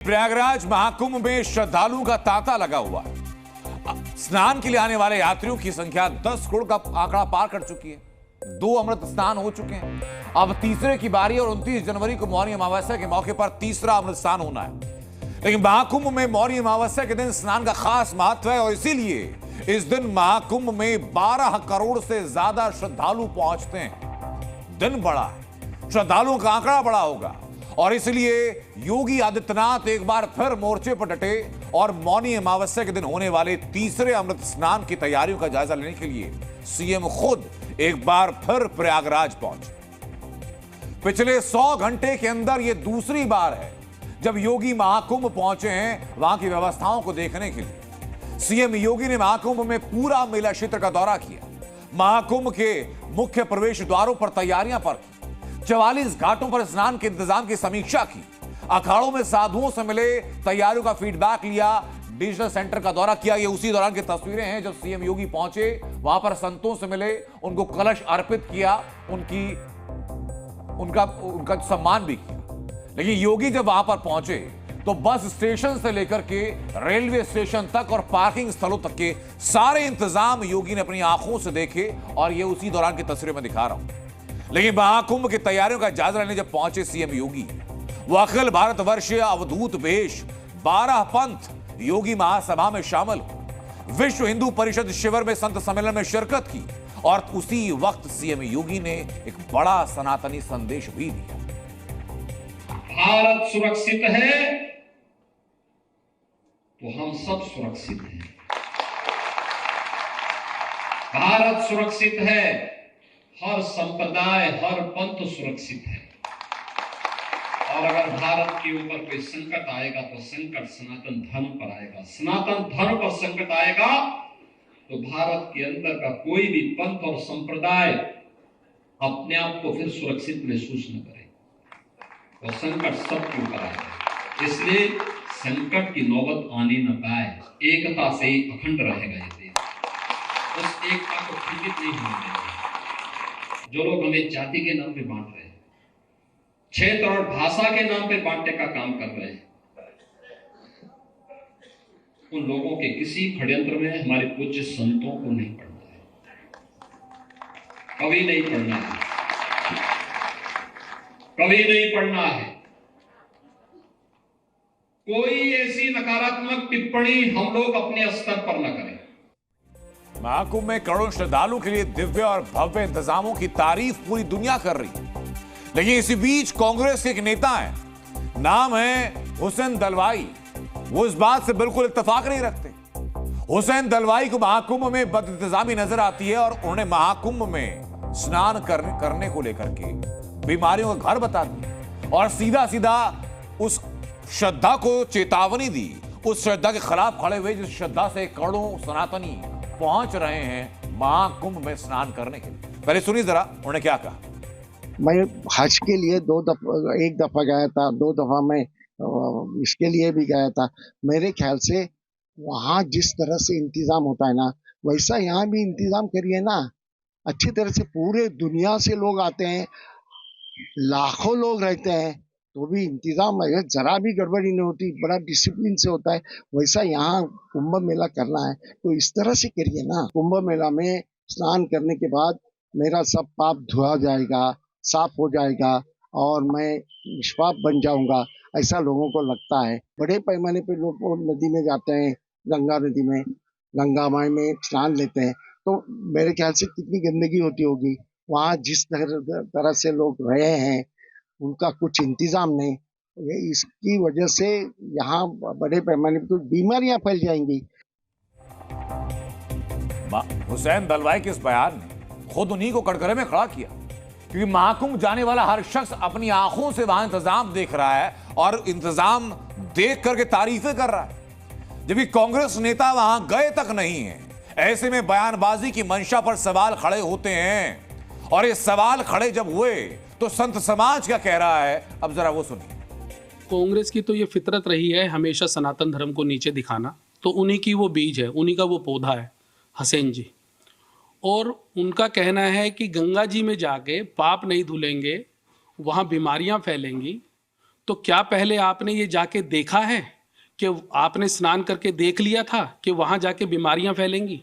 प्रयागराज महाकुंभ में श्रद्धालुओं का तांता लगा हुआ है। स्नान के लिए आने वाले यात्रियों की संख्या 10 करोड़ का आंकड़ा पार कर चुकी है। 2 अमृत स्नान हो चुके हैं। अब तीसरे की बारी और 29 जनवरी को मौनी अमावस्या के मौके पर तीसरा अमृत स्नान होना है। लेकिन महाकुंभ में मौनी अमावस्या के दिन स्नान का खास महत्व है और इसीलिए इस दिन महाकुंभ में 12 करोड़ से ज्यादा श्रद्धालु पहुंचते हैं। दिन बड़ा है, श्रद्धालुओं का आंकड़ा बड़ा होगा और इसलिए योगी आदित्यनाथ एक बार फिर मोर्चे पर डटे और मौनी अमावस्या के दिन होने वाले तीसरे अमृत स्नान की तैयारियों का जायजा लेने के लिए सीएम खुद एक बार फिर प्रयागराज पहुंचे। पिछले 100 घंटे के अंदर यह दूसरी बार है जब योगी महाकुंभ पहुंचे हैं वहां की व्यवस्थाओं को देखने के लिए। सीएम योगी ने महाकुंभ में पूरा मेला क्षेत्र का दौरा किया, महाकुंभ के मुख्य प्रवेश द्वारों पर तैयारियां परखी, 44 घाटों पर स्नान के इंतजाम की समीक्षा की, अखाड़ों में साधुओं से मिले, तैयारियों का फीडबैक लिया, डिजिटल सेंटर का दौरा किया। ये उसी दौरान की तस्वीरें हैं जब सीएम योगी पहुंचे, वहां पर संतों से मिले, उनको कलश अर्पित किया, उनका सम्मान भी किया। लेकिन योगी जब वहां पर पहुंचे तो बस स्टेशन से लेकर के रेलवे स्टेशन तक और पार्किंग स्थलों तक के सारे इंतजाम योगी ने अपनी आंखों से देखे और ये उसी दौरान की तस्वीरें में दिखा रहा हूं। लेकिन महाकुंभ की तैयारियों का जायजा लेने जब पहुंचे सीएम योगी, वो अखिल भारतवर्षीय अवधूत वेश 12 पंथ योगी महासभा में शामिल हुए, विश्व हिंदू परिषद शिविर में संत सम्मेलन में शिरकत की और उसी वक्त सीएम योगी ने एक बड़ा सनातनी संदेश भी दिया। भारत सुरक्षित है तो हम सब सुरक्षित हैं। भारत सुरक्षित है, हर संप्रदाय, हर पंथ सुरक्षित है। और अगर भारत के ऊपर कोई संकट आएगा तो संकट सनातन धर्म पर आएगा। सनातन धर्म पर संकट आएगा तो भारत के अंदर का कोई भी पंथ और संप्रदाय अपने आप को फिर सुरक्षित महसूस न करे और संकट सबके ऊपर आएगा। इसलिए संकट की नौबत आने न पाए, एकता से ही अखंड रहेगा ये देश। उस एकता को खंडित नहीं होने देंगे। जो लोग हमें जाति के नाम पे बांट रहे हैं, क्षेत्र और भाषा के नाम पे बांटने का काम कर रहे हैं, उन लोगों के किसी षड्यंत्र में हमारे पूज्य संतों को नहीं पड़ना है, कभी नहीं पड़ना है, कभी नहीं पड़ना है। कोई ऐसी नकारात्मक टिप्पणी हम लोग अपने स्तर पर न करें। महाकुंभ में करोड़ों श्रद्धालुओं के लिए दिव्य और भव्य इंतजामों की तारीफ पूरी दुनिया कर रही है। लेकिन इसी बीच कांग्रेस के एक नेता हैं, नाम है हुसैन दलवाई, वो इस बात से बिल्कुल इत्तेफाक नहीं रखते। हुसैन दलवाई को महाकुंभ में बदइंतजामी नजर आती है और उन्होंने महाकुंभ में स्नान करने को लेकर के बीमारियों का घर बता दिया और सीधा सीधा उस श्रद्धा को चेतावनी दी, उस श्रद्धा के खिलाफ खड़े हुए जिस श्रद्धा से करोड़ों सनातनी पहुंच रहे हैं महाकुंभ में स्नान करने के लिए। पहले सुनिए जरा उन्होंने क्या कहा। मैं हज के लिए एक दफा गया था, 2 दफा मैं इसके लिए भी गया था। मेरे ख्याल से वहाँ जिस तरह से इंतजाम होता है ना, वैसा यहाँ भी इंतजाम करिए ना, अच्छी तरह से। पूरे दुनिया से लोग आते हैं, लाखों लोग रहते हैं, तो भी इंतजाम जरा भी गड़बड़ी नहीं होती, बड़ा डिसिप्लिन से होता है। वैसा यहाँ कुंभ मेला करना है तो इस तरह से करिए ना। कुंभ मेला में स्नान करने के बाद मेरा सब पाप धुआ जाएगा, साफ हो जाएगा और मैं निष्पाप बन जाऊंगा, ऐसा लोगों को लगता है। बड़े पैमाने पे लोग नदी में जाते हैं, गंगा नदी में, गंगा माई में स्नान लेते हैं, तो मेरे ख्याल से कितनी गंदगी होती होगी वहाँ। जिस तरह से लोग रहे हैं, उनका कुछ इंतजाम नहीं, इसकी वजह से यहाँ बड़े पैमाने पर तो बीमारियां फैल जाएंगी। हुसैन दलवाई के इस बयान ने खुद उन्हीं को कटघरे में खड़ा किया, क्योंकि महाकुंभ जाने वाला हर शख्स अपनी आंखों से वहां इंतजाम देख रहा है और इंतजाम देख करके तारीफें कर रहा है, जबकि कांग्रेस नेता वहां गए तक नहीं है। ऐसे में बयानबाजी की मंशा पर सवाल खड़े होते हैं और ये सवाल खड़े जब हुए तो संत समाज क्या कह रहा है, अब जरा वो सुनिए। कांग्रेस की तो ये फितरत रही है हमेशा सनातन धर्म को नीचे दिखाना, तो उन्हीं की वो बीज है, उन्हीं का वो पौधा है हसैन जी। और उनका कहना है कि गंगा जी में जाके पाप नहीं धुलेंगे, वहाँ बीमारियाँ फैलेंगी, तो क्या पहले आपने ये जाके देखा है कि आपने स्नान करके देख लिया था कि वहां जाके बीमारियां फैलेंगी?